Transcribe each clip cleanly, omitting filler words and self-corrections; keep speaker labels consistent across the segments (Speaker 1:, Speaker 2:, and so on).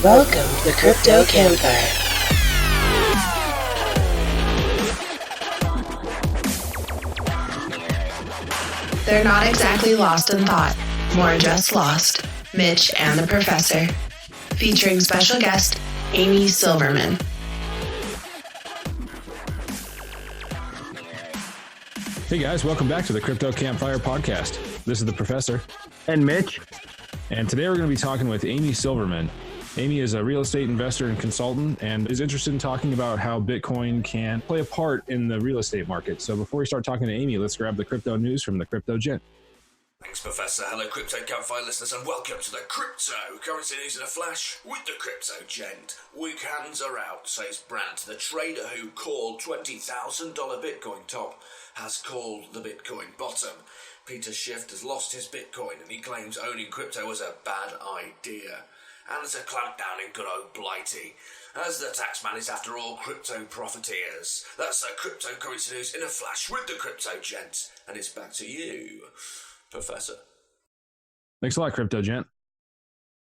Speaker 1: Welcome to the Crypto Campfire.
Speaker 2: They're not exactly lost in thought, more just lost. Mitch and the Professor. Featuring special guest, Amy Silverman.
Speaker 3: Hey guys, welcome back to the Crypto Campfire podcast. This is the Professor.
Speaker 4: And Mitch.
Speaker 3: And today we're going to be talking with Amy Silverman. Amy is a real estate investor and consultant and is interested in talking about how Bitcoin can play a part in the real estate market. So before we start talking to Amy, let's grab the crypto news from the Crypto Gent.
Speaker 5: Thanks, Professor. Hello, Crypto Campfire listeners, and welcome to the cryptocurrency news in a flash with the Crypto Gent. Weak hands are out, says Brandt. The trader who called $20,000 Bitcoin top has called the Bitcoin bottom. Peter Schiff has lost his Bitcoin, and he claims owning crypto was a bad idea. And there's a clampdown in good old Blighty, as the taxman is after all crypto profiteers. That's the cryptocurrency news in a flash with the Crypto Gent, and it's back to you, Professor.
Speaker 3: Thanks a lot, Crypto Gent.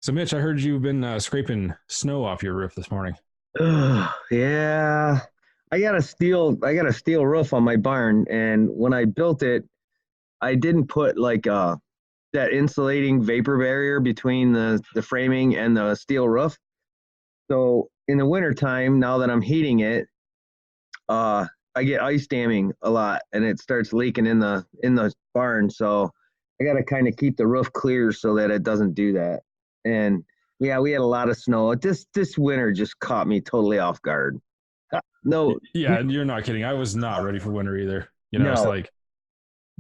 Speaker 3: So Mitch, I heard you've been scraping snow off your roof this morning.
Speaker 4: Yeah. I got a steel roof on my barn, and when I built it, I didn't put that insulating vapor barrier between the framing and the steel roof. So in the wintertime, now that I'm heating it, I get ice damming a lot, and it starts leaking in the barn. So I got to kind of keep the roof clear so that it doesn't do that. And yeah, we had a lot of snow. This winter just caught me totally off guard. No.
Speaker 3: Yeah, you're not kidding. I was not ready for winter either. You know, no. It's like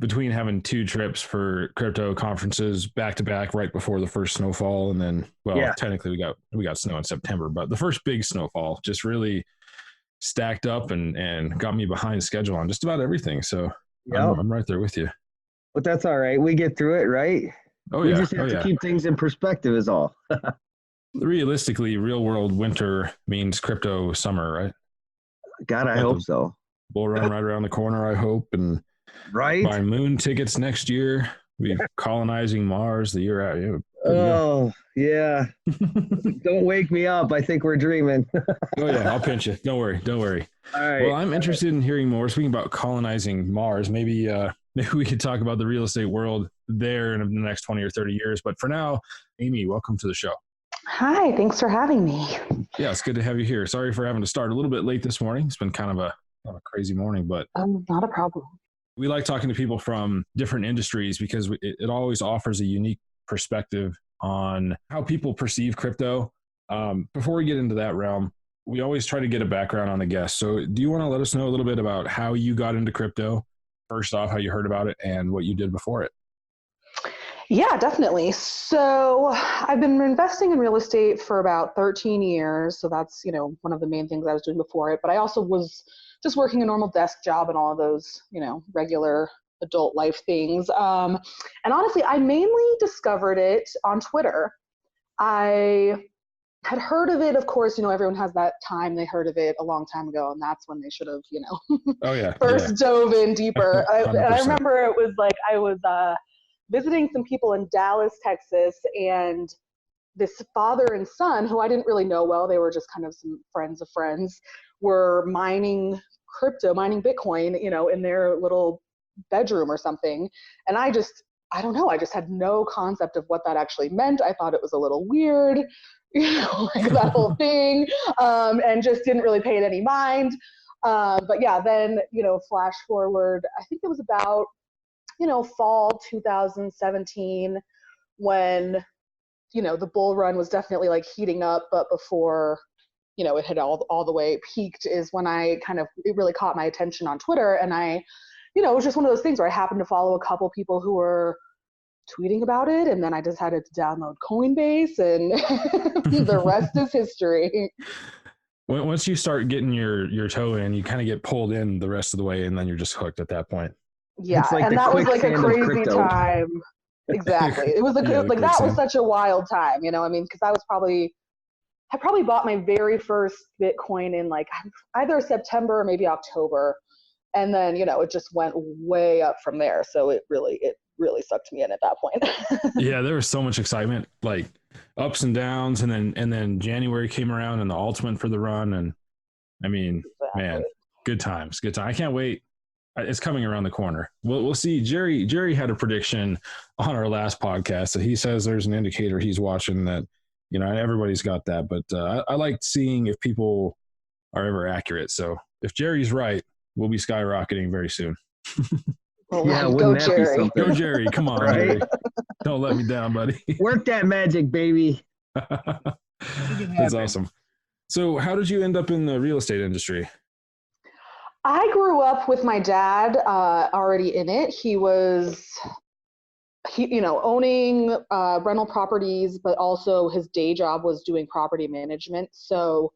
Speaker 3: between having two trips for crypto conferences back to back right before the first snowfall, and then technically we got snow in September, but the first big snowfall just really stacked up and got me behind schedule on just about everything. So I'm right there with you.
Speaker 4: But that's all right. We get through it, right? We just have to keep things in perspective is all.
Speaker 3: Realistically, real world winter means crypto summer, right?
Speaker 4: God, I hope so.
Speaker 3: Bull run right around the corner, I hope. And
Speaker 4: right,
Speaker 3: buy moon tickets next year. We'll be colonizing Mars the year out.
Speaker 4: Yeah. Don't wake me up. I think we're dreaming.
Speaker 3: Oh yeah, I'll pinch you. Don't worry.
Speaker 4: All right.
Speaker 3: Well, I'm interested in hearing more. Speaking about colonizing Mars, maybe we could talk about the real estate world there in the next 20 or 30 years. But for now, Amy, welcome to the show.
Speaker 6: Hi, thanks for having me.
Speaker 3: Yeah, it's good to have you here. Sorry for having to start a little bit late this morning. It's been kind of a crazy morning, but
Speaker 6: not a problem.
Speaker 3: We like talking to people from different industries because it always offers a unique perspective on how people perceive crypto. Before we get into that realm, we always try to get a background on the guest. So do you want to let us know a little bit about how you got into crypto? First off, how you heard about it and what you did before it.
Speaker 6: Yeah, definitely. So I've been investing in real estate for about 13 years. So that's, one of the main things I was doing before it. But I also was just working a normal desk job and all of those, regular adult life things. And honestly, I mainly discovered it on Twitter. I had heard of it, of course, everyone has that time they heard of it a long time ago, and that's when they should have, first dove in deeper. I remember it was like I was visiting some people in Dallas, Texas, and this father and son, who I didn't really know well, they were just kind of some friends of friends, were mining Bitcoin, in their little bedroom or something. And I just had no concept of what that actually meant. I thought it was a little weird, like that whole thing, and just didn't really pay it any mind. But yeah, then, flash forward, I think it was about, fall 2017 when, the bull run was definitely like heating up, but before, it had all the way peaked is when it really caught my attention on Twitter. And it was just one of those things where I happened to follow a couple people who were tweeting about it. And then I decided to download Coinbase, and the rest is history.
Speaker 3: Once you start getting your toe in, you kind of get pulled in the rest of the way, and then you're just hooked at that point.
Speaker 6: Yeah, and that was like a crazy time. Exactly. It was that was such a wild time, because I probably bought my very first Bitcoin in like either September or maybe October. And then, it just went way up from there. So it really sucked me in at that point.
Speaker 3: Yeah, there was so much excitement. Like ups and downs, and then January came around and the ultimate for the run. And I mean, man, good times. I can't wait. It's coming around the corner. We'll see. Jerry had a prediction on our last podcast that he says there's an indicator he's watching that, everybody's got that, but I like seeing if people are ever accurate. So if Jerry's right, we'll be skyrocketing very soon.
Speaker 4: Yeah, go Jerry.
Speaker 3: Go Jerry. Come on, right? Jerry. Don't let me down, buddy.
Speaker 4: Work that magic, baby.
Speaker 3: That's awesome. So how did you end up in the real estate industry?
Speaker 6: I grew up with my dad already in it. He owning rental properties, but also his day job was doing property management. So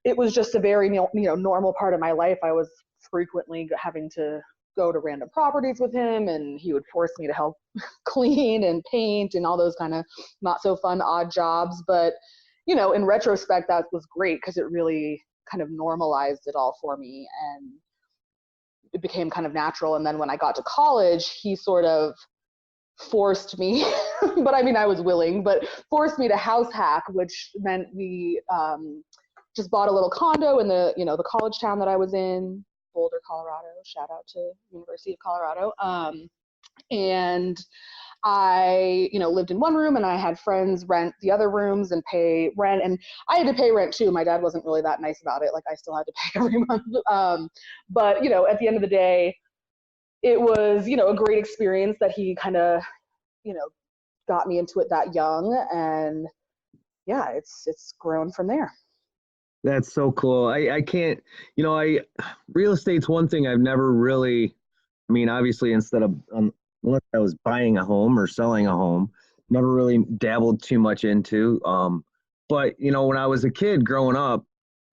Speaker 6: it was just a very, normal part of my life. I was frequently having to go to random properties with him, and he would force me to help clean and paint and all those kind of not so fun, odd jobs. But, in retrospect, that was great because it really kind of normalized it all for me, and it became kind of natural. And then when I got to college, he sort of forced me, but I mean, I was willing, but forced me to house hack, which meant we just bought a little condo in the college town that I was in, Boulder, Colorado. Shout out to University of Colorado. And I, lived in one room, and I had friends rent the other rooms and pay rent. And I had to pay rent too. My dad wasn't really that nice about it. Like, I still had to pay every month. But, at the end of the day, it was, a great experience that he kind of, got me into it that young. And yeah, it's grown from there.
Speaker 4: That's so cool. I can't, real estate's one thing I've never really, obviously unless I was buying a home or selling a home, never really dabbled too much into. But, when I was a kid growing up,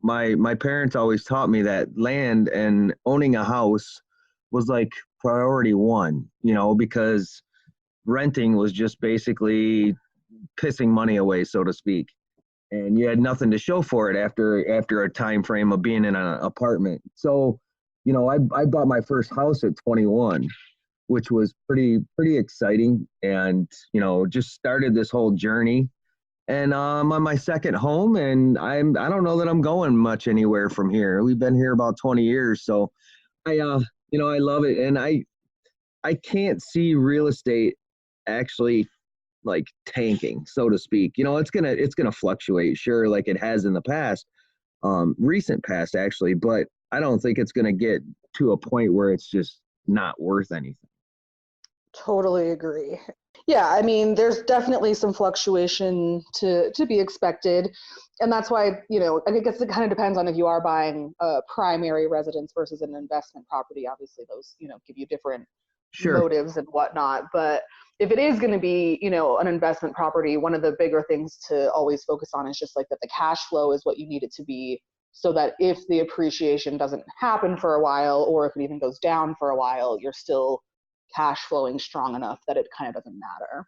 Speaker 4: my parents always taught me that land and owning a house was like priority one, because renting was just basically pissing money away, so to speak. And you had nothing to show for it after a time frame of being in an apartment. So, I bought my first house at 21, which was pretty exciting, and, just started this whole journey. And I'm on my second home, and I don't know that I'm going much anywhere from here. We've been here about 20 years. So I love it. And I can't see real estate actually like tanking, so to speak. It's gonna fluctuate, sure, like it has in the past, recent past actually, but I don't think it's gonna get to a point where it's just not worth anything.
Speaker 6: Totally agree. Yeah, there's definitely some fluctuation to be expected. And that's why, I guess it kind of depends on if you are buying a primary residence versus an investment property. Obviously, those, give you different motives and whatnot. But if it is going to be, an investment property, one of the bigger things to always focus on is just like that the cash flow is what you need it to be, so that if the appreciation doesn't happen for a while, or if it even goes down for a while, you're still cash flowing strong enough that it kind of doesn't matter.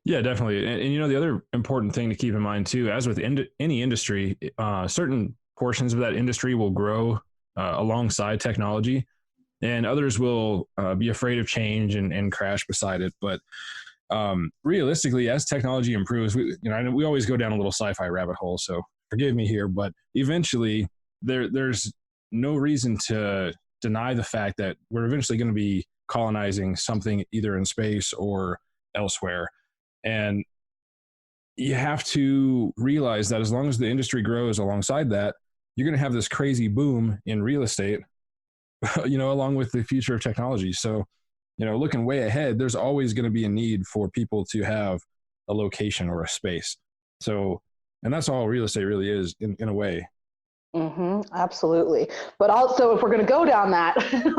Speaker 3: Yeah, definitely. And the other important thing to keep in mind too, as with any industry, certain portions of that industry will grow alongside technology, and others will be afraid of change and crash beside it. But realistically, as technology improves, we always go down a little sci-fi rabbit hole, so forgive me here, but eventually there's no reason to deny the fact that we're eventually going to be colonizing something either in space or elsewhere. And you have to realize that as long as the industry grows alongside that, you're going to have this crazy boom in real estate, along with the future of technology. So, looking way ahead, there's always going to be a need for people to have a location or a space. So, and that's all real estate really is in a way.
Speaker 6: Absolutely. But also, if we're going to go down that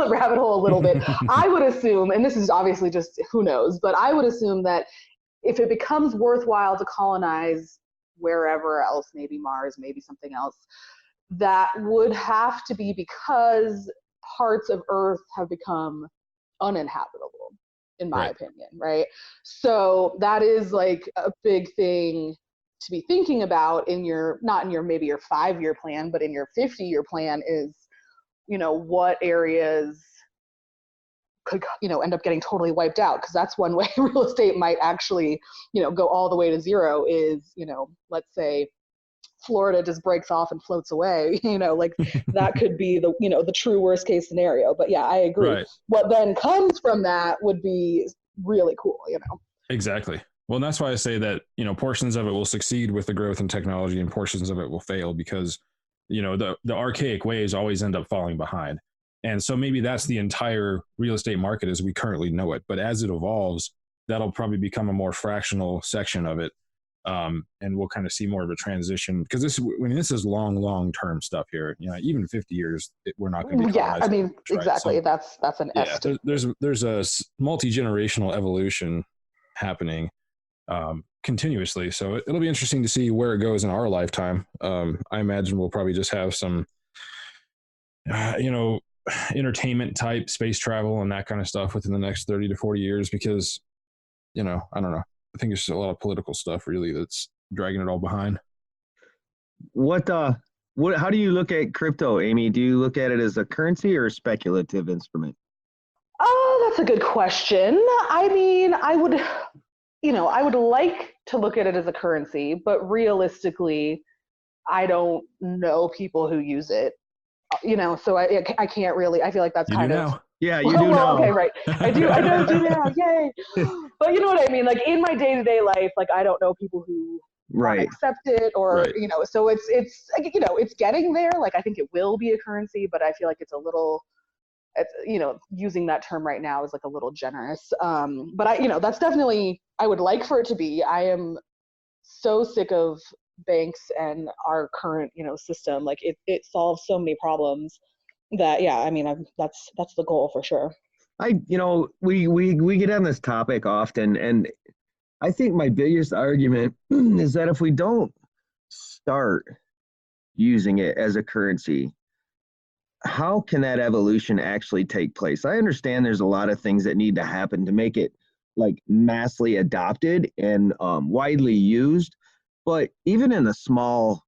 Speaker 6: rabbit hole a little bit, I would assume, and this is obviously just who knows, but I would assume that if it becomes worthwhile to colonize wherever else, maybe Mars, maybe something else, that would have to be because parts of Earth have become uninhabitable, in my opinion, right? So that is like a big thing to be thinking about in your, not in your maybe your 5-year plan, but in your 50-year plan is, what areas could, end up getting totally wiped out, because that's one way real estate might actually, go all the way to zero is, let's say Florida just breaks off and floats away, like that could be the true worst case scenario. But yeah, I agree.
Speaker 3: Right.
Speaker 6: What then comes from that would be really cool,
Speaker 3: Exactly. Well, and that's why I say that, portions of it will succeed with the growth in technology and portions of it will fail because, the archaic ways always end up falling behind. And so maybe that's the entire real estate market as we currently know it. But as it evolves, that'll probably become a more fractional section of it. And we'll kind of see more of a transition because this is long-term stuff here. Even 50 years, we're not going to be.
Speaker 6: Yeah, I mean, exactly. So, that's an estimate.
Speaker 3: There's a multi-generational evolution happening continuously. So it'll be interesting to see where it goes in our lifetime. I imagine we'll probably just have some, entertainment type space travel and that kind of stuff within the next 30 to 40 years because, I don't know. I think there's a lot of political stuff really that's dragging it all behind.
Speaker 4: How do you look at crypto, Amy? Do you look at it as a currency or a speculative instrument?
Speaker 6: Oh, that's a good question. I mean, I would like to look at it as a currency, but realistically, I don't know people who use it. So I can't really. I feel like that's
Speaker 3: you
Speaker 6: kind
Speaker 3: do
Speaker 6: of.
Speaker 3: Now.
Speaker 4: Yeah, you do now.
Speaker 6: Okay, right. I do now. Yay! But you know what I mean. Like in my day-to-day life, like I don't know people who accept it, or So it's getting there. Like I think it will be a currency, but I feel like it's a little. Using that term right now is like a little generous. But that's definitely. I would like for it to be. I am so sick of banks and our current system. Like it solves so many problems that that's the goal for sure.
Speaker 4: We get on this topic often, and I think my biggest argument is that if we don't start using it as a currency, how can that evolution actually take place? I understand there's a lot of things that need to happen to make it like massively adopted and widely used. But even in the small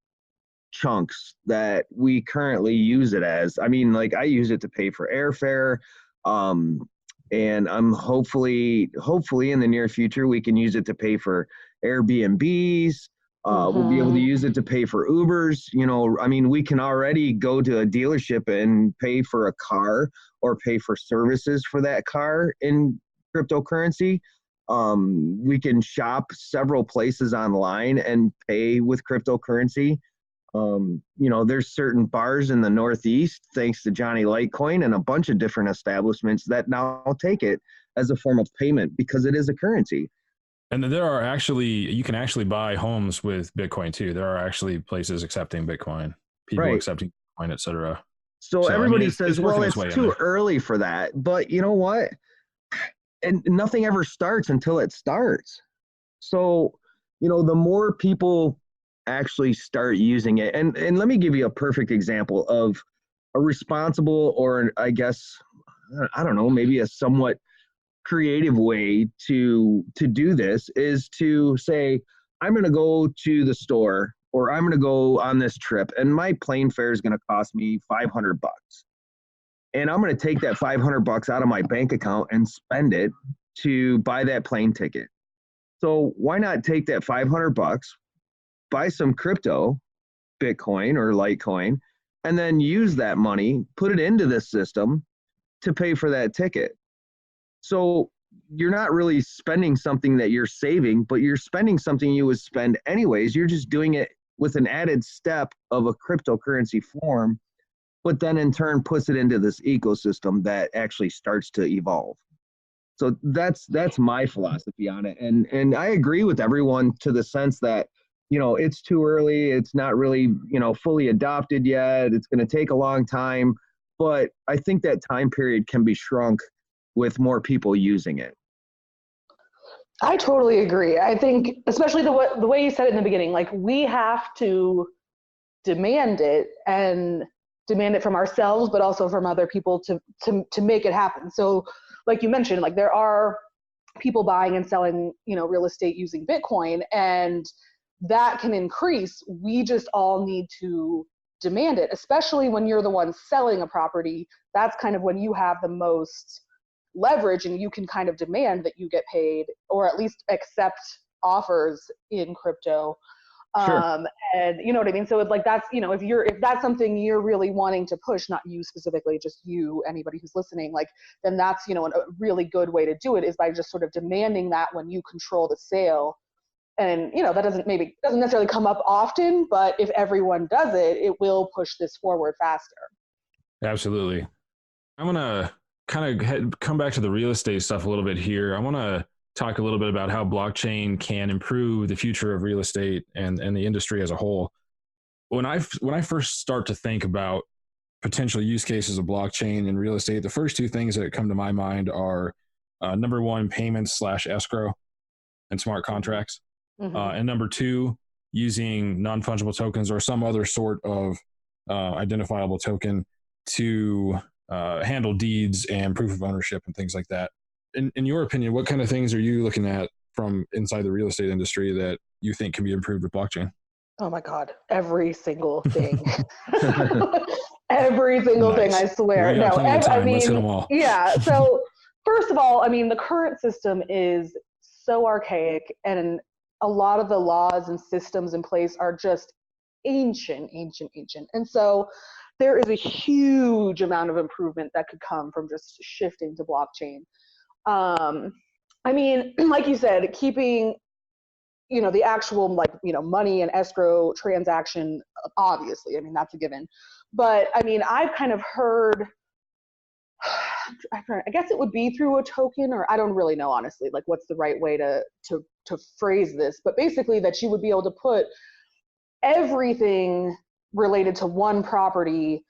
Speaker 4: chunks that we currently use it as, I mean, like I use it to pay for airfare, and I'm hopefully in the near future we can use it to pay for Airbnbs. We'll be able to use it to pay for Ubers. I mean, we can already go to a dealership and pay for a car or pay for services for that car in cryptocurrency. We can shop several places online and pay with cryptocurrency. There's certain bars in the Northeast, thanks to Johnny Litecoin and a bunch of different establishments that now take it as a form of payment because it is a currency.
Speaker 3: And you can actually buy homes with Bitcoin too. There are actually places accepting Bitcoin, people accepting Bitcoin, et cetera.
Speaker 4: So everybody says, it's too early for that. But you know what? And nothing ever starts until it starts. So, the more people actually start using it, and let me give you a perfect example of a responsible, or I guess, I don't know, maybe a somewhat creative way to do this is to say, I'm going to go to the store, or I'm going to go on this trip, and my plane fare is going to cost me $500. And I'm going to take that $500 out of my bank account and spend it to buy that plane ticket. So why not take that $500, buy some crypto, Bitcoin or Litecoin, and then use that money, put it into this system to pay for that ticket. So you're not really spending something that you're saving, but you're spending something you would spend anyways. You're just doing it with an added step of a cryptocurrency form, but then in turn puts it into this ecosystem that actually starts to evolve. So that's my philosophy on it. And I agree with everyone to the sense that, it's too early. It's not really, fully adopted yet. It's going to take a long time. But I think that time period can be shrunk with more people using it.
Speaker 6: I totally agree. I think, especially the way you said it in the beginning, like we have to demand it, and demand it from ourselves, but also from other people to make it happen. So like you mentioned, like there are people buying and selling, real estate using Bitcoin, and that can increase. We just all need to demand it, especially when you're the one selling a property. That's kind of when you have the most leverage, and you can kind of demand that you get paid or at least accept offers in crypto.
Speaker 4: Sure.
Speaker 6: And you know what I mean? So it's like, that's, you know, if that's something you're really wanting to push, not you specifically, just you, anybody who's listening, like, then that's, you know, a really good way to do it is by just sort of demanding that when you control the sale. And, you know, that doesn't necessarily come up often, but if everyone does it, it will push this forward faster.
Speaker 3: Absolutely. I'm going to kind of come back to the real estate stuff a little bit here. I want to talk a little bit about how blockchain can improve the future of real estate and the industry as a whole. When I first start to think about potential use cases of blockchain in real estate, the first two things that come to my mind are number one, payments / escrow and smart contracts.
Speaker 6: Mm-hmm.
Speaker 3: And number two, using non-fungible tokens or some other sort of identifiable token to handle deeds and proof of ownership and things like that. In your opinion, what kind of things are you looking at from inside the real estate industry that you think can be improved with blockchain?
Speaker 6: Oh my God, every single thing. Every single thing, I swear. No, I mean, let's hit them all. Yeah. So first of all, I mean, the current system is so archaic, and a lot of the laws and systems in place are just ancient. And so there is a huge amount of improvement that could come from just shifting to blockchain. I mean, like you said, keeping, you know, the actual, like, you know, money and escrow transaction, obviously, I mean, that's a given. But I mean, I've kind of heard, I guess it would be through a token, or I don't really know, honestly, like what's the right way to phrase this, but basically that you would be able to put everything related to one property,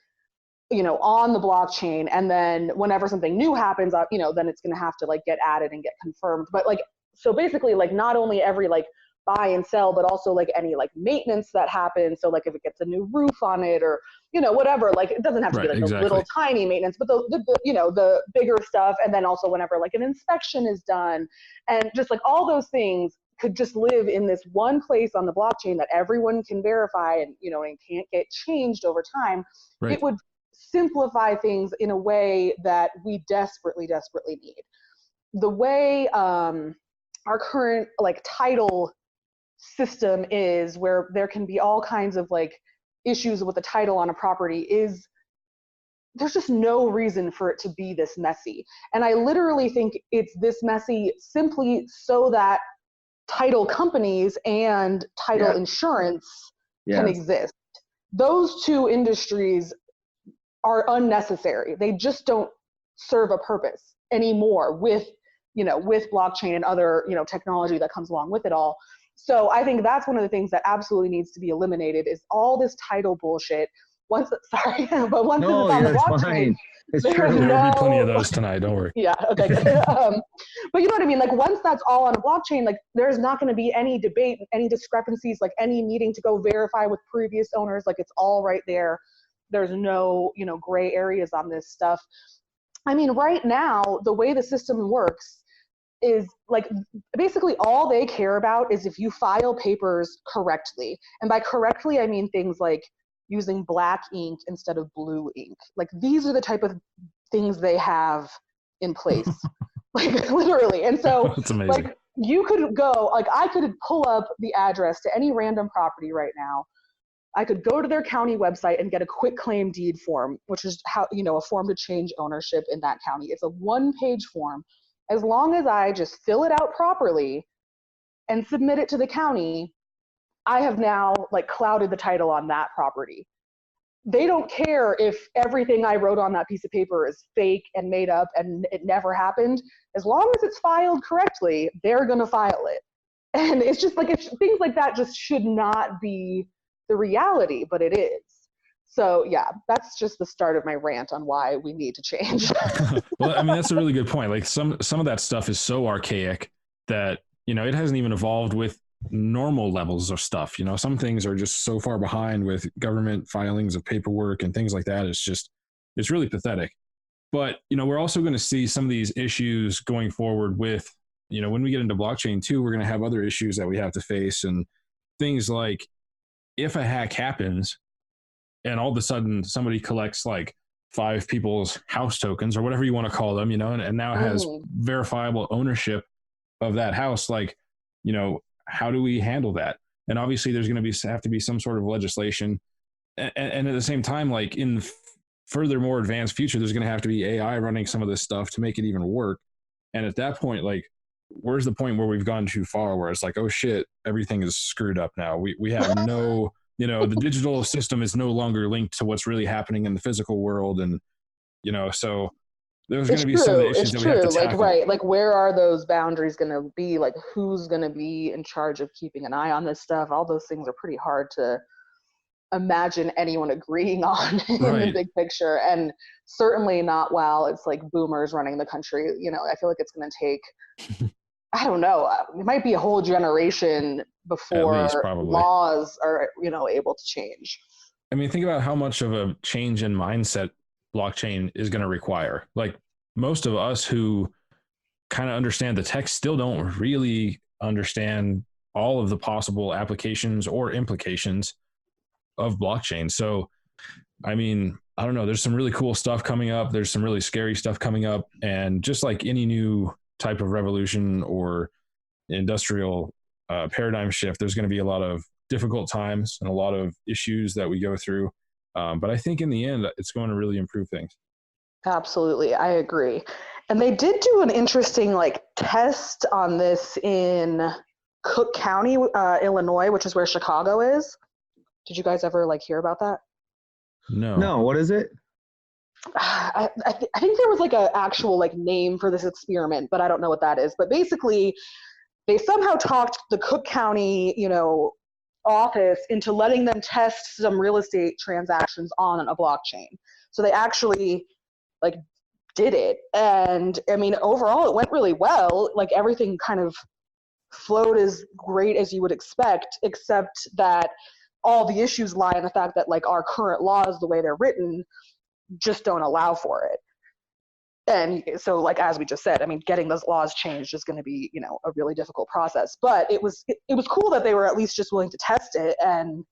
Speaker 6: you know, on the blockchain, and then whenever something new happens, you know, then it's going to have to like get added and get confirmed. But like, so basically, like, not only every like buy and sell, but also like any like maintenance that happens. So like if it gets a new roof on it, or, you know, whatever, like it doesn't have to be like the little tiny maintenance, but the you know, the bigger stuff. And then also whenever like an inspection is done, and just like all those things could just live in this one place on the blockchain that everyone can verify, and, you know, and can't get changed over time. Right. It would simplify things in a way that we desperately need. The way our current like title system is, where there can be all kinds of like issues with the title on a property, is there's just no reason for it to be this messy. And I literally think it's this messy simply so that title companies and title insurance can exist. Those two industries are unnecessary. They just don't serve a purpose anymore with, you know, with blockchain and other, you know, technology that comes along with it all. So I think that's one of the things that absolutely needs to be eliminated, is all this title bullshit. Once it's on the blockchain,
Speaker 4: it's true.
Speaker 3: There'll be plenty of those tonight. Don't worry.
Speaker 6: Yeah. Okay. Good. But you know what I mean? Like, once that's all on a blockchain, like, there's not going to be any debate, any discrepancies, like any needing to go verify with previous owners. Like, it's all right there. There's no, you know, gray areas on this stuff. I mean, right now, the way the system works is like, basically all they care about is if you file papers correctly. And by correctly, I mean things like using black ink instead of blue ink. Like, these are the type of things they have in place, like, literally. And so like, you could go, like, I could pull up the address to any random property right now. I could go to their county website and get a quick claim deed form, which is how, you know, a form to change ownership in that county. It's a 1-page form. As long as I just fill it out properly and submit it to the county, I have now like clouded the title on that property. They don't care if everything I wrote on that piece of paper is fake and made up and it never happened. As long as it's filed correctly, they're going to file it. And it's just like, things like that just should not be the reality, but it is. So yeah, that's just the start of my rant on why we need to change.
Speaker 3: Well, I mean, that's a really good point. Like, some of that stuff is so archaic that, you know, it hasn't even evolved with normal levels of stuff. You know, some things are just so far behind with government filings of paperwork and things like that. It's really pathetic. But, you know, we're also going to see some of these issues going forward with, you know, when we get into blockchain too, we're going to have other issues that we have to face, and things like, if a hack happens and all of a sudden somebody collects like 5 people's house tokens or whatever you want to call them, and now has verifiable ownership of that house. Like, how do we handle that? And obviously there's going to have to be some sort of legislation. And at the same time, like in further more advanced future, there's going to have to be AI running some of this stuff to make it even work. And at that point, like, where's the point where we've gone too far, where it's like, oh shit, everything is screwed up now. We have no, the digital system is no longer linked to what's really happening in the physical world. And, so there's going to be some of the issues that we have to tackle.
Speaker 6: Like, right. Like, where are those boundaries going to be? Like, who's going to be in charge of keeping an eye on this stuff? All those things are pretty hard to imagine anyone agreeing on in the big picture. And certainly not while it's like boomers running the country. I feel like it's going to take, I don't know, it might be a whole generation before laws are, able to change.
Speaker 3: I mean, think about how much of a change in mindset blockchain is going to require. Like, most of us who kind of understand the tech still don't really understand all of the possible applications or implications of blockchain. So, I mean, I don't know, there's some really cool stuff coming up. There's some really scary stuff coming up. And just like any new type of revolution or industrial paradigm shift, there's going to be a lot of difficult times and a lot of issues that we go through. But I think in the end, it's going to really improve things. Absolutely.
Speaker 6: I agree. And they did do an interesting test on this in Cook County, Illinois, which is where Chicago is. Did you guys ever hear about that?
Speaker 3: No.
Speaker 4: What is it?
Speaker 6: I think there was an actual name for this experiment, but I don't know what that is. But basically, they somehow talked the Cook County, office into letting them test some real estate transactions on a blockchain. So they actually did it, and I mean, overall, it went really well. Everything kind of flowed as great as you would expect, except that all the issues lie in the fact that our current laws, the way they're written, just don't allow for it. And so as we just said, I mean, getting those laws changed is going to be, a really difficult process. But it was cool that they were at least just willing to test it and,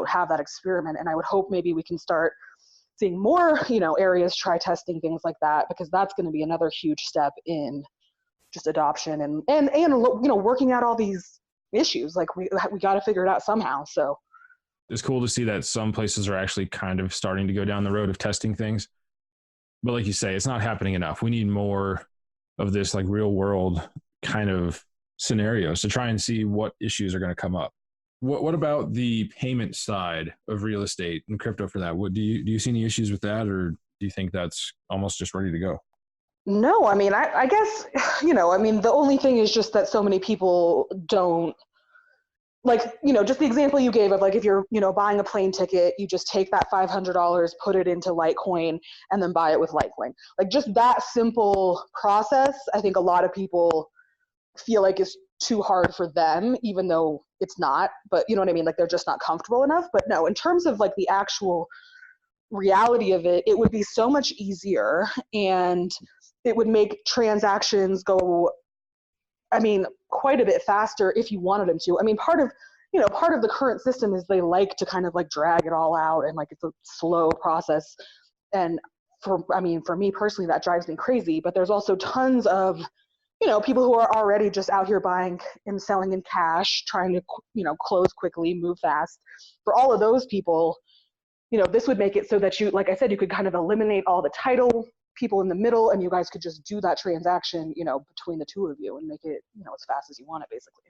Speaker 6: have that experiment. And I would hope maybe we can start seeing more, areas try testing things like that, because that's going to be another huge step in just adoption and working out all these issues. We got to figure it out somehow. So
Speaker 3: it's cool to see that some places are actually kind of starting to go down the road of testing things. But like you say, it's not happening enough. We need more of this real world kind of scenarios to try and see what issues are going to come up. What about the payment side of real estate and crypto for that? Do you see any issues with that, or do you think that's almost just ready to go?
Speaker 6: No, I mean, I guess, the only thing is just that so many people don't, just the example you gave of if you're, buying a plane ticket, you just take that $500, put it into Litecoin, and then buy it with Litecoin. Just that simple process, I think a lot of people feel is too hard for them, even though it's not. But you know what I mean? They're just not comfortable enough. But no, in terms of the actual reality of it, it would be so much easier, and it would make transactions go, quite a bit faster if you wanted them to. I mean, part of the current system is they like to kind of drag it all out, and it's a slow process. And for me personally, that drives me crazy. But there's also tons of, people who are already just out here buying and selling in cash, trying to, close quickly, move fast. For all of those people, this would make it so that you, like I said, you could kind of eliminate all the title people in the middle, and you guys could just do that transaction, between the two of you, and make it, as fast as you want it, basically.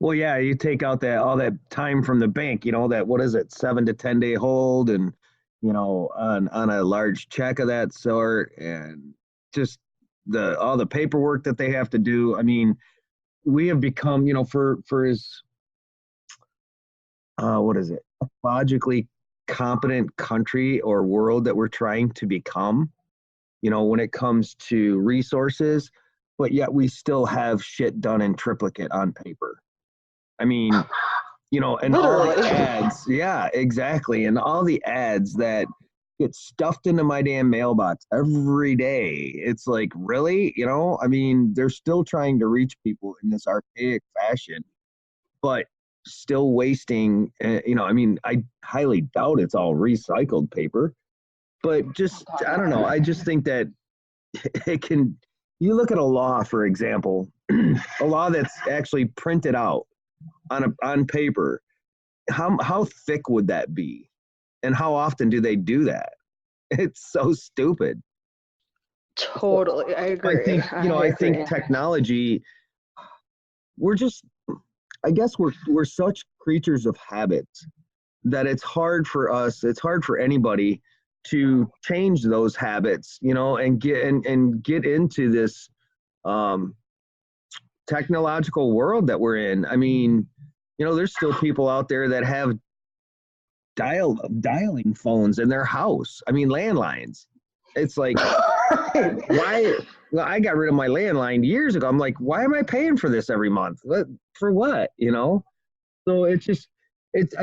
Speaker 4: Well, yeah, you take out all that time from the bank, that, what is it, 7 to 10 day hold, and, on a large check of that sort, and just all the paperwork that they have to do. I mean, we have become, for as, logically competent country or world that we're trying to become, when it comes to resources, but yet we still have shit done in triplicate on paper. I mean, and all the ads, yeah, exactly. And all the ads that get stuffed into my damn mailbox every day. It's really, they're still trying to reach people in this archaic fashion, but still wasting, I highly doubt it's all recycled paper. But just, I don't know. I just think that it can, you look at a law, for example, a law that's actually printed out on paper. How thick would that be? And how often do they do that? It's so stupid.
Speaker 6: Totally, I agree.
Speaker 4: I think technology, we're just, I guess we're such creatures of habit that it's hard for anybody to change those habits, and get into this technological world that we're in. I mean, there's still people out there that have dialing phones in their house. I mean, landlines. It's like, why? Well, I got rid of my landline years ago. I'm like, why am I paying for this every month? For what? So I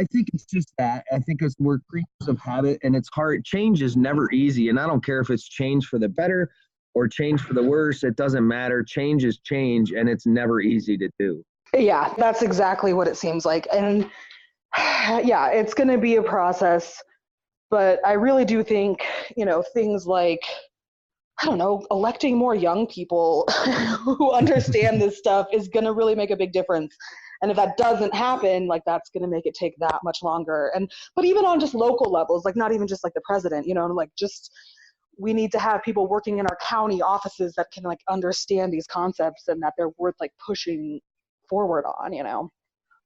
Speaker 4: think it's just that. I think we're creatures of habit, and it's hard. Change is never easy, and I don't care if it's change for the better or change for the worse. It doesn't matter. Change is change, and it's never easy to do.
Speaker 6: Yeah, that's exactly what it seems like. And yeah, it's going to be a process, but I really do think, things like, I don't know, electing more young people who understand this stuff is going to really make a big difference. And if that doesn't happen, like, that's going to make it take that much longer. But even on just local levels, like, not even just like the president, like, just, we need to have people working in our county offices that can, like, understand these concepts and that they're worth, like, pushing forward on.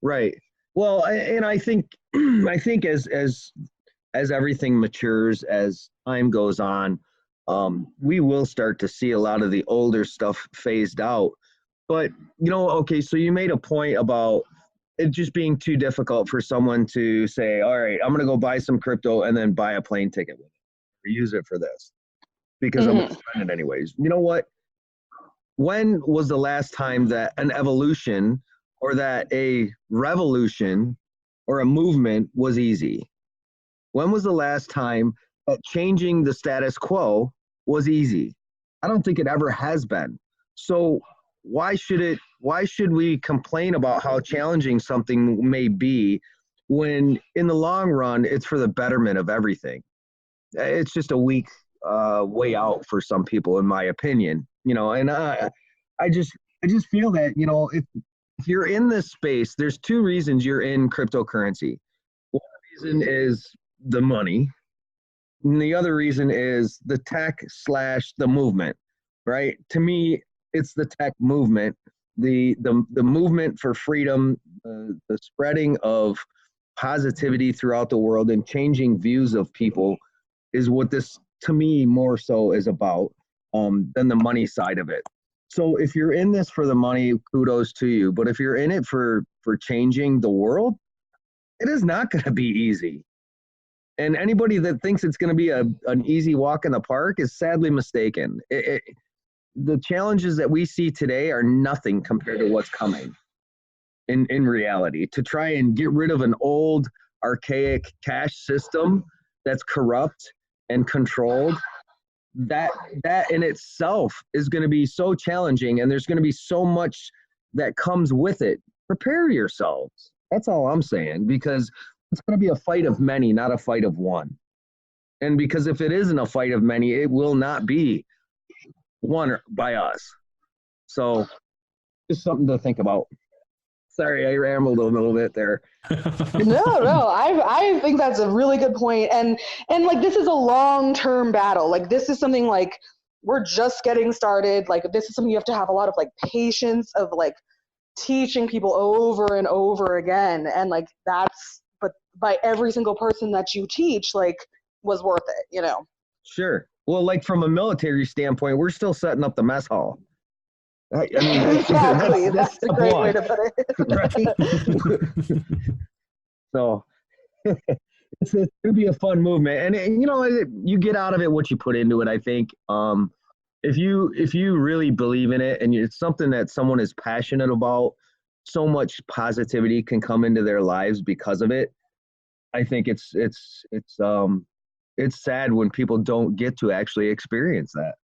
Speaker 4: Right. Well, I think as everything matures, as time goes on, we will start to see a lot of the older stuff phased out. But, okay, so you made a point about it just being too difficult for someone to say, all right, I'm going to go buy some crypto and then buy a plane ticket with it or use it for this because I'm going to spend it anyways. You know what? When was the last time that an evolution or that a revolution or a movement was easy? When was the last time that changing the status quo was easy? I don't think it ever has been. So why should we complain about how challenging something may be when in the long run it's for the betterment of everything? It's just a weak way out for some people, in my opinion. And I just feel that, if you're in this space, there's two reasons you're in cryptocurrency. One reason is the money, and the other reason is the tech / the movement, right? To me, it's the tech movement, the movement for freedom, the spreading of positivity throughout the world and changing views of people is what this, to me, more so is about than the money side of it. So if you're in this for the money, kudos to you. But if you're in it for changing the world, it is not going to be easy. And anybody that thinks it's going to be an easy walk in the park is sadly mistaken. The challenges that we see today are nothing compared to what's coming in reality. To try and get rid of an old, archaic cash system that's corrupt and controlled, that in itself is going to be so challenging, and there's going to be so much that comes with it. Prepare yourselves. That's all I'm saying, because it's going to be a fight of many, not a fight of one. And because if it isn't a fight of many, it will not be won by us. So just something to think about. Sorry, I rambled a little bit there.
Speaker 6: No, I think that's a really good point. And like, this is a long-term battle. Like, this is something like, we're just getting started. Like, this is something you have to have a lot of like patience of like teaching people over and over again. And like, but by every single person that you teach, like, was worth it,
Speaker 4: Sure. Well, like, from a military standpoint, we're still setting up the mess hall. I mean,
Speaker 6: exactly. That's a great way to put it.
Speaker 4: Right? So it's going to be a fun movement, and you get out of it what you put into it. I think if you really believe in it and it's something that someone is passionate about, so much positivity can come into their lives because of it. I think it's sad when people don't get to actually experience that.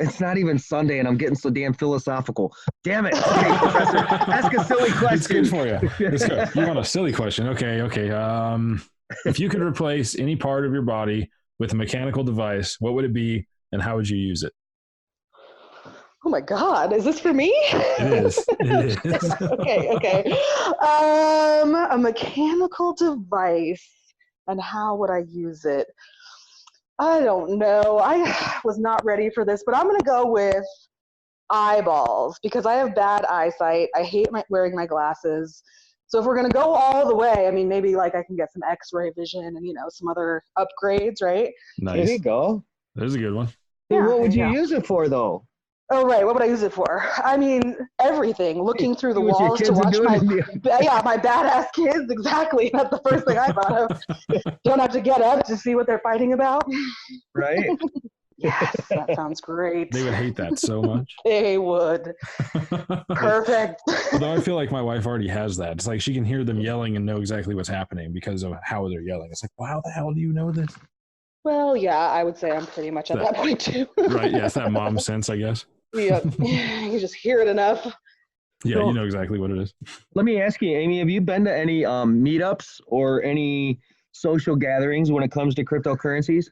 Speaker 4: It's not even Sunday, and I'm getting so damn philosophical. Damn it. Okay, Professor, ask a silly question.
Speaker 3: It's good for you. Let's go. You want a silly question? Okay. If you could replace any part of your body with a mechanical device, what would it be and how would you use it?
Speaker 6: Oh my God, is this for me?
Speaker 3: It is. It is.
Speaker 6: Okay. A mechanical device, and how would I use it? I don't know. I was not ready for this, but I'm going to go with eyeballs because I have bad eyesight. I hate wearing my glasses. So if we're going to go all the way, I mean, maybe like I can get some x-ray vision and, some other upgrades, right?
Speaker 3: Nice.
Speaker 4: There you go.
Speaker 3: There's a good one.
Speaker 4: Yeah, what would you use it for, though?
Speaker 6: Oh, right. What would I use it for? I mean, everything. Looking through the walls to watch my badass kids. Exactly. That's the first thing I thought of. Don't have to get up to see what they're fighting about.
Speaker 4: Right.
Speaker 6: Yes, that sounds great.
Speaker 3: They would hate that so much.
Speaker 6: They would. Perfect.
Speaker 3: Although I feel like my wife already has that. It's like she can hear them yelling and know exactly what's happening because of how they're yelling. It's like, well, how the hell do you know this?
Speaker 6: Well, yeah, I would say I'm pretty much at that point too.
Speaker 3: Right. Yeah, it's that mom sense, I guess.
Speaker 6: Yeah, you just hear it enough.
Speaker 3: Yeah,
Speaker 4: So,
Speaker 3: you know exactly what it is.
Speaker 4: Let me ask you, Amy, have you been to any meetups or any social gatherings when it comes to cryptocurrencies?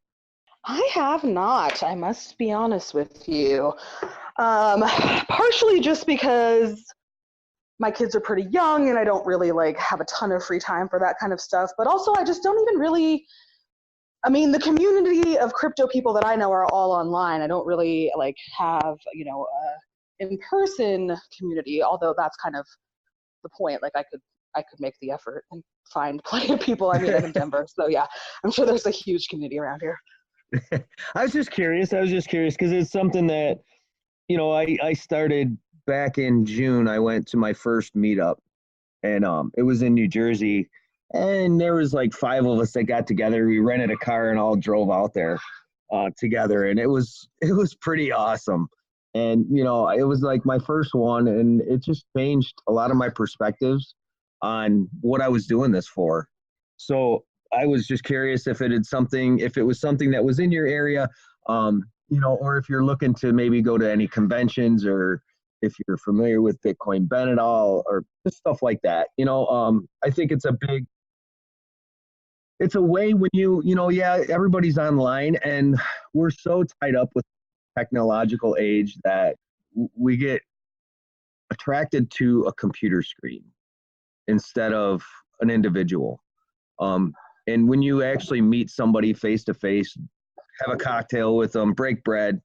Speaker 6: I have not. I must be honest with you. Partially just because my kids are pretty young and I don't really have a ton of free time for that kind of stuff. But also I just don't even really, the community of crypto people that I know are all online. I don't really have, in-person community, although that's kind of the point. I could make the effort and find plenty of people. I live in Denver. So yeah, I'm sure there's a huge community around here.
Speaker 4: I was just curious because it's something that, I started back in June. I went to my first meetup and it was in New Jersey. And there was 5 of us that got together. We rented a car and all drove out there together. And it was pretty awesome. And, it was my first one. And it just changed a lot of my perspectives on what I was doing this for. So I was just curious if it was something that was in your area, or if you're looking to maybe go to any conventions or if you're familiar with Bitcoin Ben at all or just stuff like that. I think it's a way when everybody's online and we're so tied up with technological age that we get attracted to a computer screen instead of an individual. And when you actually meet somebody face to face, have a cocktail with them, break bread,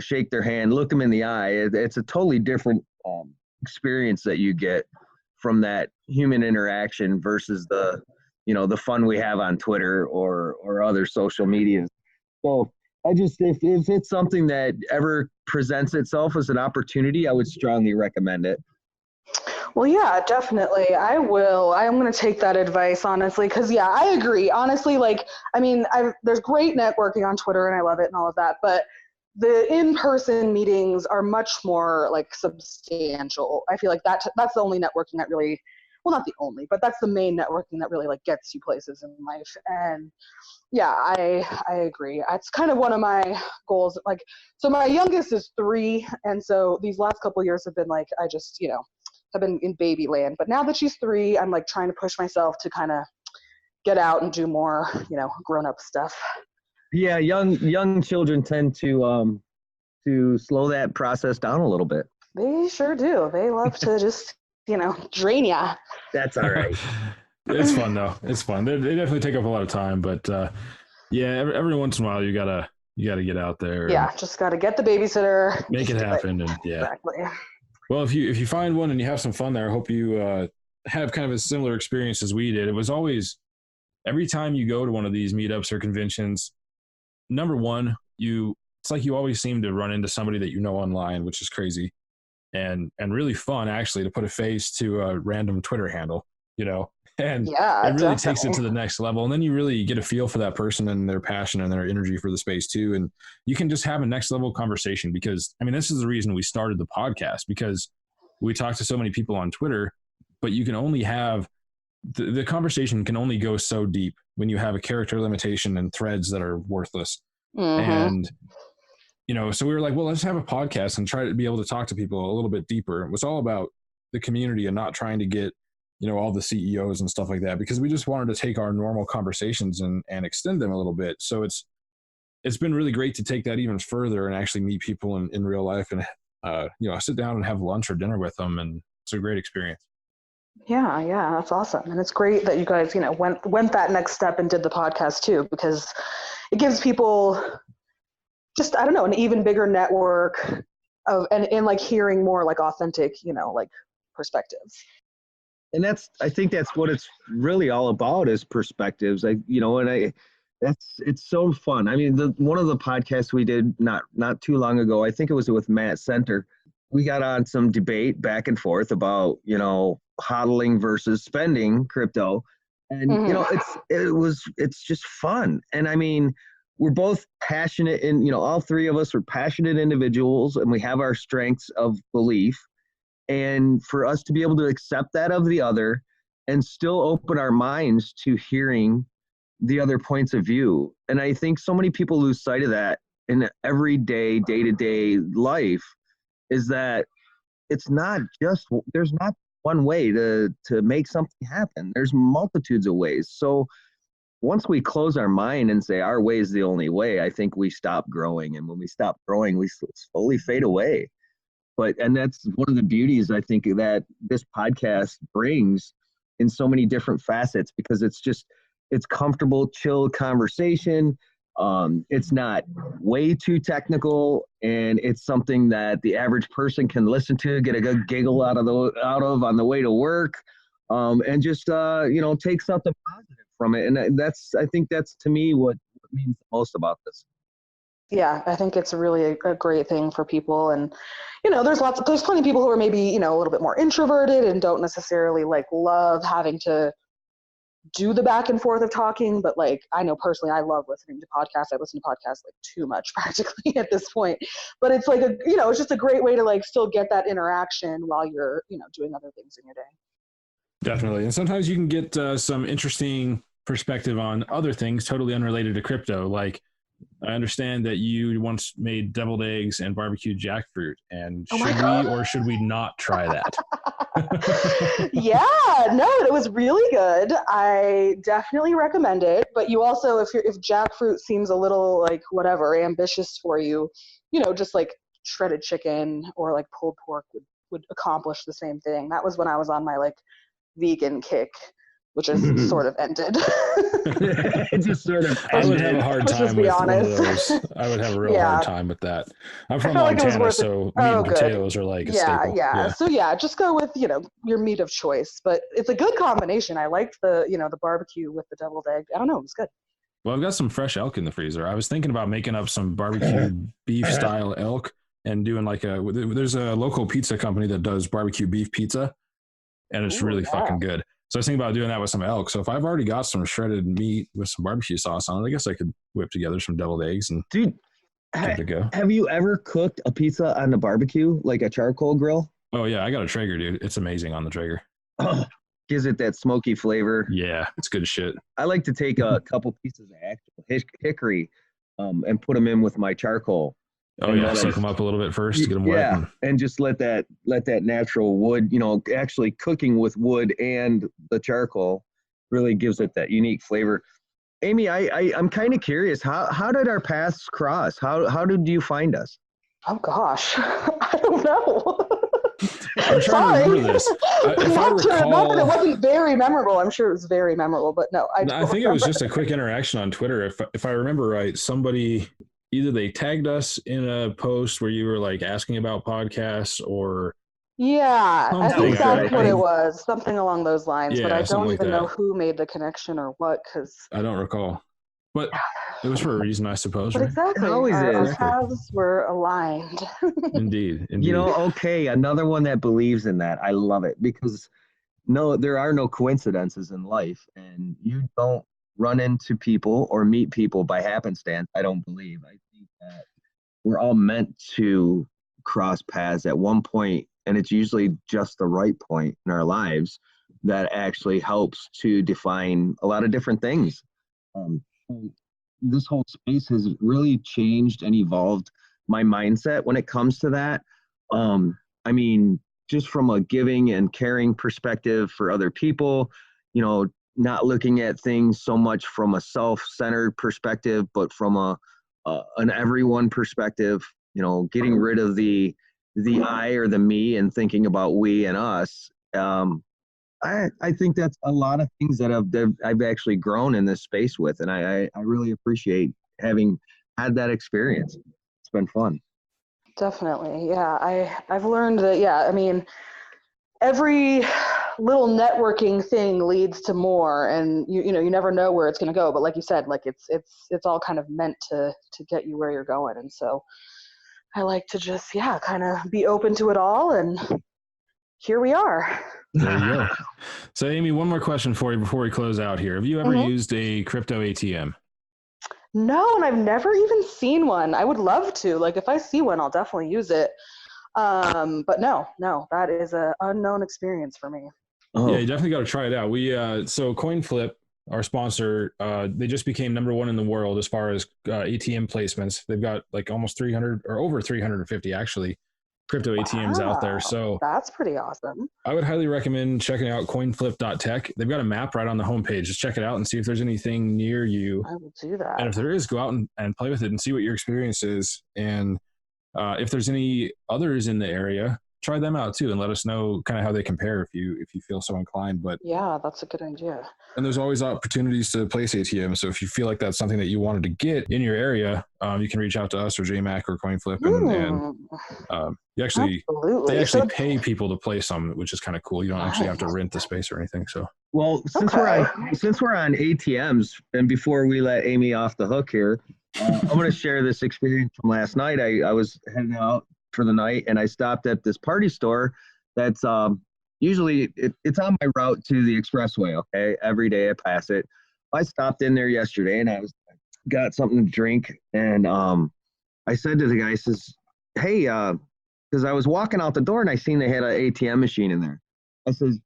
Speaker 4: shake their hand, look them in the eye, it's a totally different experience that you get from that human interaction versus the fun we have on Twitter or other social medias. So if it's something that ever presents itself as an opportunity, I would strongly recommend it.
Speaker 6: Well, yeah, definitely. I will. I'm going to take that advice, honestly, because, yeah, I agree. Honestly, there's great networking on Twitter, and I love it and all of that, but the in-person meetings are much more, substantial. I feel like that's the only networking that really, well, not the only, but that's the main networking that really, gets you places in life. And, yeah, I agree. It's kind of one of my goals. So my youngest is 3, and so these last couple of years have been, I just, have been in baby land, but now that she's 3, I'm trying to push myself to kind of get out and do more, grown-up stuff.
Speaker 4: Yeah, young children tend to slow that process down a little bit.
Speaker 6: They sure do. They love to just, drain ya.
Speaker 4: That's all right.
Speaker 3: It's fun though. It's fun. They definitely take up a lot of time, but yeah, every once in a while you gotta get out there.
Speaker 6: Yeah, just gotta get the babysitter.
Speaker 3: Make it happen, and yeah.
Speaker 6: Exactly.
Speaker 3: Well, if you find one and you have some fun there, I hope you have kind of a similar experience as we did. It was always, every time you go to one of these meetups or conventions, number one, it's like you always seem to run into somebody that you know online, which is crazy and really fun actually to put a face to a random Twitter handle, and
Speaker 6: yeah,
Speaker 3: it really
Speaker 6: definitely
Speaker 3: takes it to the next level. And then you really get a feel for that person and their passion and their energy for the space too. And you can just have a next level conversation because, this is the reason we started the podcast, because we talk to so many people on Twitter, but you can only have, the conversation can only go so deep when you have a character limitation and threads that are worthless.
Speaker 6: Mm-hmm.
Speaker 3: And, so we were like, well, let's have a podcast and try to be able to talk to people a little bit deeper. It was all about the community and not trying to get, all the CEOs and stuff like that, because we just wanted to take our normal conversations and extend them a little bit. So it's it's been really great to take that even further and actually meet people in real life and, sit down and have lunch or dinner with them. And it's a great experience.
Speaker 6: Yeah, that's awesome. And it's great that you guys, went that next step and did the podcast too, because it gives people just, I don't know, an even bigger network of, and like hearing more like authentic, like perspectives.
Speaker 4: And I think that's what it's really all about, is perspectives. It's so fun. I mean, one of the podcasts we did not too long ago, I think it was with Matt Center. We got on some debate back and forth about, hodling versus spending crypto. And, it's just fun. And I mean, we're both passionate all three of us are passionate individuals, and we have our strengths of belief. And for us to be able to accept that of the other and still open our minds to hearing the other points of view. And I think so many people lose sight of that in everyday, day-to-day life, is that it's not just, there's not one way to make something happen. There's multitudes of ways. So once we close our mind and say our way is the only way, I think we stop growing. And when we stop growing, we slowly fade away. And that's one of the beauties, I think, that this podcast brings in so many different facets, because it's comfortable, chill conversation. It's not way too technical, and it's something that the average person can listen to, get a good giggle out of on the way to work, and just take something positive from it. And I think that's to me what means the most about this.
Speaker 6: Yeah, I think it's really a great thing for people. And, there's plenty of people who are maybe, a little bit more introverted and don't necessarily like love having to do the back and forth of talking. But like, I know personally, I love listening to podcasts. I listen to podcasts like too much practically at this point, but it's like, it's just a great way to like still get that interaction while you're, doing other things in your day.
Speaker 3: Definitely. And sometimes you can get some interesting perspective on other things totally unrelated to crypto. Like, I understand that you once made deviled eggs and barbecued jackfruit, and should we not try that?
Speaker 6: Yeah, no, it was really good. I definitely recommend it. But you also, if jackfruit seems a little like whatever ambitious for you, just like shredded chicken or like pulled pork would accomplish the same thing. That was when I was on my like vegan kick, which is sort of ended.
Speaker 4: It just sort of ended.
Speaker 3: I would have a hard time with one of those. I would have a real hard time with that. I'm from Montana, so meat and potatoes are like a staple.
Speaker 6: Yeah. So just go with, your meat of choice. But it's a good combination. I liked the barbecue with the deviled egg. I don't know, it was good.
Speaker 3: Well, I've got some fresh elk in the freezer. I was thinking about making up some barbecue beef style elk and doing there's a local pizza company that does barbecue beef pizza, and it's really fucking good. So I was thinking about doing that with some elk. So if I've already got some shredded meat with some barbecue sauce on it, I guess I could whip together some deviled eggs and
Speaker 4: give it a go. Have you ever cooked a pizza on the barbecue, like a charcoal grill?
Speaker 3: Oh yeah, I got a Traeger, dude. It's amazing on the Traeger.
Speaker 4: Gives it that smoky flavor.
Speaker 3: Yeah, it's good shit.
Speaker 4: I like to take a couple pieces of actual hickory and put them in with my charcoal.
Speaker 3: Oh yeah, soak them up a little bit first to get them wet.
Speaker 4: Yeah, and just let that natural wood, actually cooking with wood and the charcoal really gives it that unique flavor. Amy, I'm kind of curious, how did our paths cross? How did you find us?
Speaker 6: Oh gosh, I don't know.
Speaker 3: I'm trying to remember this.
Speaker 6: Not that it wasn't very memorable. I'm sure it was very memorable, but no. I
Speaker 3: think it was just a quick interaction on Twitter. If I remember right, somebody, either they tagged us in a post where you were like asking about podcasts, or
Speaker 6: I think that's what it was, something along those lines. But I don't even know who made the connection or what, because
Speaker 3: I don't recall. But it was for a reason, I suppose.
Speaker 6: But
Speaker 3: right?
Speaker 6: exactly, our paths were aligned.
Speaker 3: Indeed.
Speaker 4: Okay, another one that believes in that. I love it, because there are no coincidences in life, and you don't run into people or meet people by happenstance. I don't believe. I think that we're all meant to cross paths at one point, and it's usually just the right point in our lives that actually helps to define a lot of different things. This whole space has really changed and evolved my mindset when it comes to that. I mean, just from a giving and caring perspective for other people, not looking at things so much from a self-centered perspective, but from a an everyone perspective, getting rid of the I or the me and thinking about we and us. I think that's a lot of things that I've actually grown in this space with, and I really appreciate having had that experience. It's been fun.
Speaker 6: Definitely. Yeah. I've learned that, I mean, every little networking thing leads to more, and you never know where it's going to go. But like you said, like it's all kind of meant to get you where you're going. And so I like to just, kind of be open to it all. And here we are.
Speaker 3: There you go. So Amy, one more question for you before we close out here. Have you ever used a crypto ATM?
Speaker 6: No, and I've never even seen one. I would love to. Like, if I see one, I'll definitely use it. But no, that is an unknown experience for me.
Speaker 3: Oh. Yeah, you definitely got to try it out. We so CoinFlip, our sponsor, they just became number one in the world as far as ATM placements. They've got like almost 300 or over 350 actually crypto ATMs out there. So
Speaker 6: that's pretty awesome.
Speaker 3: I would highly recommend checking out coinflip.tech. They've got a map right on the homepage. Just check it out and see if there's anything near you.
Speaker 6: I will do that.
Speaker 3: And if there is, go out and play with it and see what your experience is. And if there's any others in the area, try them out too and let us know kind of how they compare if you feel so inclined. But
Speaker 6: yeah, that's a good idea.
Speaker 3: And there's always opportunities to place ATM. So if you feel like that's something that you wanted to get in your area, you can reach out to us or JMac or CoinFlip and they actually pay people to place them, which is kind of cool. You don't actually have to rent the space or anything. So
Speaker 4: well, since we're on ATMs, and before we let Amy off the hook here, I'm going to share this experience from last night. I was heading out for the night and I stopped at this party store that's usually it's on my route to the expressway. Okay, every day I pass it. I stopped in there yesterday and I got something to drink, and I said to the guy, I says, hey, because I was walking out the door and I seen they had an ATM machine in there. I says,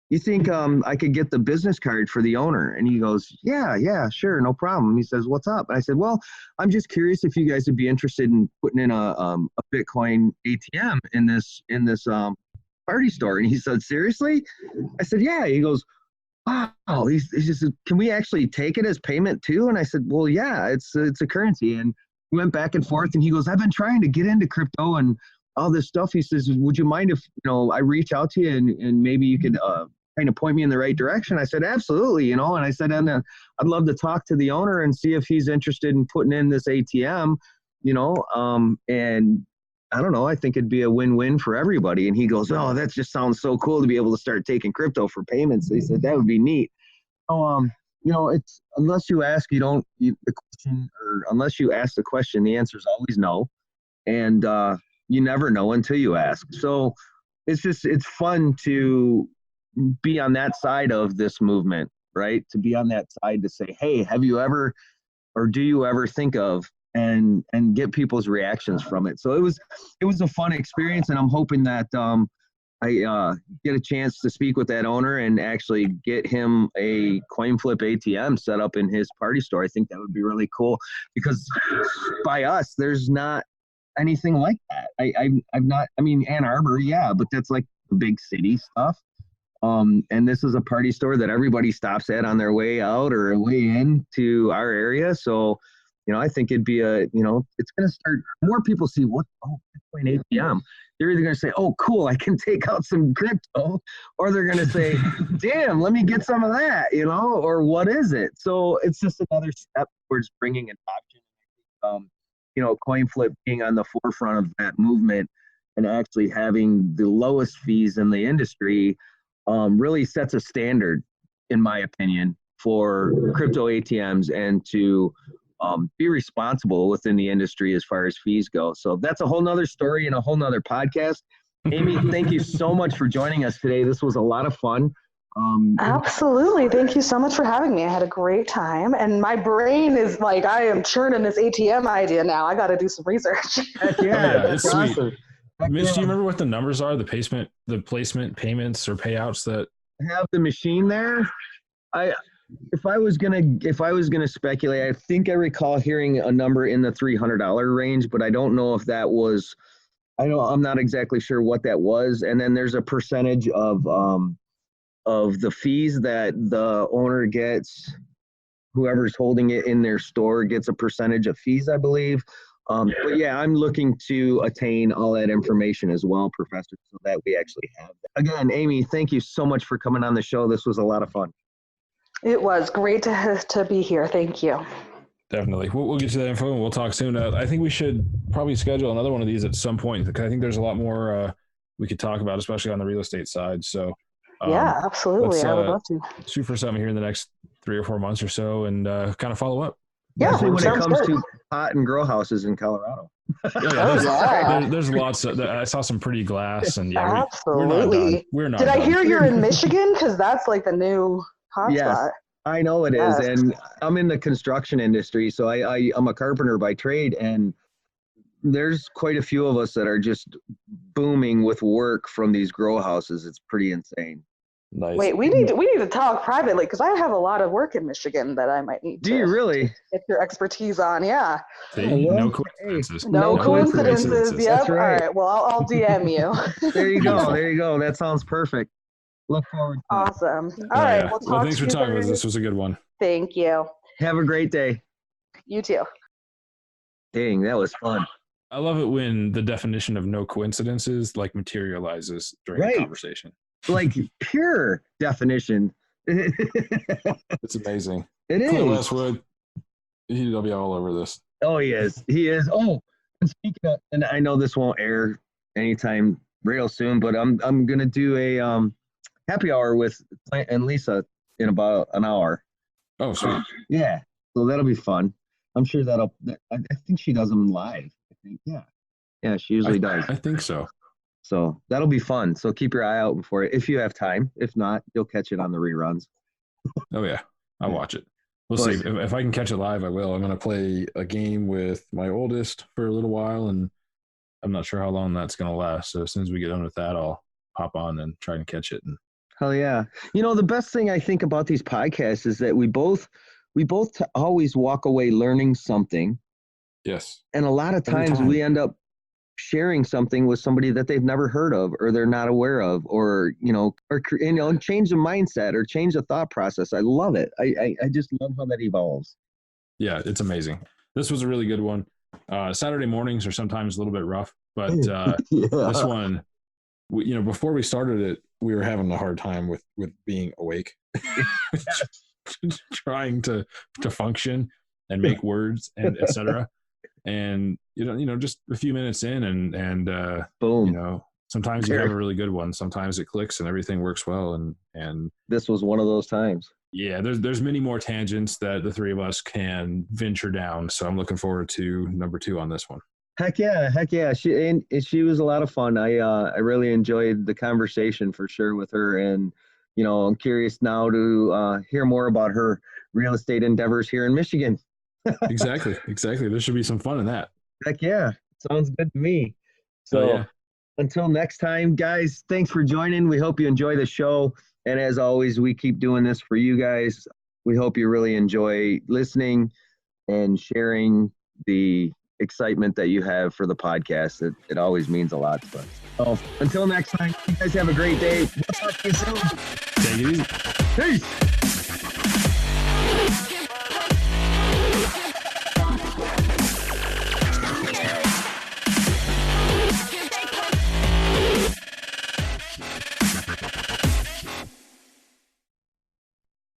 Speaker 4: you think I could get the business card for the owner? And he goes, yeah, sure, no problem. He says, what's up? And I said, well, I'm just curious if you guys would be interested in putting in a Bitcoin ATM in this party store. And he said, seriously? I said, yeah. He goes, wow. He just said, can we actually take it as payment too? And I said, well, yeah, it's a currency. And we went back and forth, and he goes, I've been trying to get into crypto and all this stuff. He says, would you mind if I reach out to you and maybe you could kind of point me in the right direction? I said, absolutely, and I said, and I'd love to talk to the owner and see if he's interested in putting in this ATM, and I don't know, I think it'd be a win-win for everybody. And he goes, oh, that just sounds so cool to be able to start taking crypto for payments. He said, that would be neat. So, it's unless you ask, the question, or unless you ask the question, the answer is always no. And you never know until you ask. So it's fun to be on that side of this movement, right? To be on that side to say, hey, have you ever, or do you ever think of, and get people's reactions from it. So it was a fun experience, and I'm hoping that I get a chance to speak with that owner and actually get him a CoinFlip ATM set up in his party store. I think that would be really cool, because by us, there's not anything like that. I've not, Ann Arbor, yeah, but that's like the big city stuff. And this is a party store that everybody stops at on their way out or way in to our area. So, I think it'd be it's going to start, more people see Bitcoin ATM. They're either going to say, oh, cool, I can take out some crypto, or they're going to say, damn, let me get some of that, or what is it? So it's just another step towards bringing adoption. CoinFlip being on the forefront of that movement and actually having the lowest fees in the industry really sets a standard, in my opinion, for crypto ATMs and to be responsible within the industry as far as fees go. So that's a whole nother story and a whole nother podcast. Amy, thank you so much for joining us today. This was a lot of fun.
Speaker 6: Absolutely. Thank you so much for having me. I had a great time, and my brain is like, I am churning this ATM idea now. I got to do some research.
Speaker 3: It's sweet. Awesome. Mitch, do you remember what the numbers are, the placement payments or payouts that
Speaker 4: have the machine there? If I was gonna speculate, I think I recall hearing a number in the $300 range, but I don't know if that was. I'm not exactly sure what that was. And then there's a percentage of the fees that the owner gets whoever's holding it in their store gets a percentage of fees, I believe. But yeah, I'm looking to attain all that information as well, Professor, so that we actually have that. Again, Amy, thank you so much for coming on the show. This was a lot of fun.
Speaker 6: It was great to be here. Thank you.
Speaker 3: Definitely. We'll get you that info and we'll talk soon. I think we should probably schedule another one of these at some point because I think there's a lot more we could talk about, especially on the real estate side. So
Speaker 6: yeah, absolutely. I would love to
Speaker 3: shoot for something here in the next 3 or 4 months or so and kind of follow up.
Speaker 6: Yeah,
Speaker 4: especially when it comes to pot and grow houses in Colorado.
Speaker 3: There's lots of, I saw some pretty glass and
Speaker 6: absolutely.
Speaker 3: We're not
Speaker 6: Did
Speaker 3: done.
Speaker 6: I hear you're in Michigan? Because that's like the new hotspot.
Speaker 4: Yes, I know it is. And I'm in the construction industry. So I'm a carpenter by trade. And there's quite a few of us that are just booming with work from these grow houses. It's pretty insane.
Speaker 3: Nice.
Speaker 6: Wait, we need to talk privately because I have a lot of work in Michigan that I might need to.
Speaker 4: Do you really?
Speaker 6: Get your expertise on, yeah.
Speaker 3: See, no coincidences.
Speaker 6: No coincidences. Yep.
Speaker 4: That's right.
Speaker 6: All right. Well, I'll DM you.
Speaker 4: There you go. There you go. That sounds perfect. Look forward to it.
Speaker 6: Awesome. All right.
Speaker 3: Yeah. Well, thanks for talking with us. This was a good one.
Speaker 6: Thank you.
Speaker 4: Have a great day.
Speaker 6: You too.
Speaker 4: Dang, that was fun.
Speaker 3: I love it when the definition of no coincidences like materializes during a conversation.
Speaker 4: Like pure definition.
Speaker 3: It's amazing.
Speaker 4: It is.
Speaker 3: Clint Westwood, he'll be all over this.
Speaker 4: Oh, he is. He is. Oh, and speaking of, and I know this won't air anytime real soon, but I'm gonna do a happy hour with Clint and Lisa in about an hour.
Speaker 3: Oh, sweet.
Speaker 4: Yeah. So that'll be fun. I'm sure I think she does them live. I think. Yeah. Yeah, she usually does.
Speaker 3: I think so.
Speaker 4: So that'll be fun. So keep your eye out for it if you have time. If not, you'll catch it on the reruns.
Speaker 3: Oh, yeah. I'll watch it. We'll see. If I can catch it live, I will. I'm going to play a game with my oldest for a little while, and I'm not sure how long that's going to last. So as soon as we get done with that, I'll hop on and try and catch it.
Speaker 4: Hell yeah. You know, the best thing I think about these podcasts is that we both always walk away learning something.
Speaker 3: Yes.
Speaker 4: And a lot of times we end up sharing something with somebody that they've never heard of or they're not aware of, or change the mindset or change the thought process. I love it. I just love how that evolves.
Speaker 3: Yeah, it's amazing. This was a really good one. Saturday mornings are sometimes a little bit rough, but this one, before we started it, we were having a hard time with being awake, trying to function and make words and etc. And just a few minutes in and
Speaker 4: boom.
Speaker 3: Sometimes you have a really good one. Sometimes it clicks and everything works well. And
Speaker 4: this was one of those times.
Speaker 3: Yeah, there's many more tangents that the three of us can venture down. So I'm looking forward to number 2 on this one.
Speaker 4: Heck yeah. She was a lot of fun. I really enjoyed the conversation for sure with her. And, I'm curious now to hear more about her real estate endeavors here in Michigan.
Speaker 3: Exactly. There should be some fun in that.
Speaker 4: Heck yeah. Sounds good to me. So until next time, guys, thanks for joining. We hope you enjoy the show. And as always, we keep doing this for you guys. We hope you really enjoy listening and sharing the excitement that you have for the podcast. It always means a lot to us. So until next time, you guys have a great day. We'll talk to you soon.
Speaker 3: Take it easy.
Speaker 4: Peace.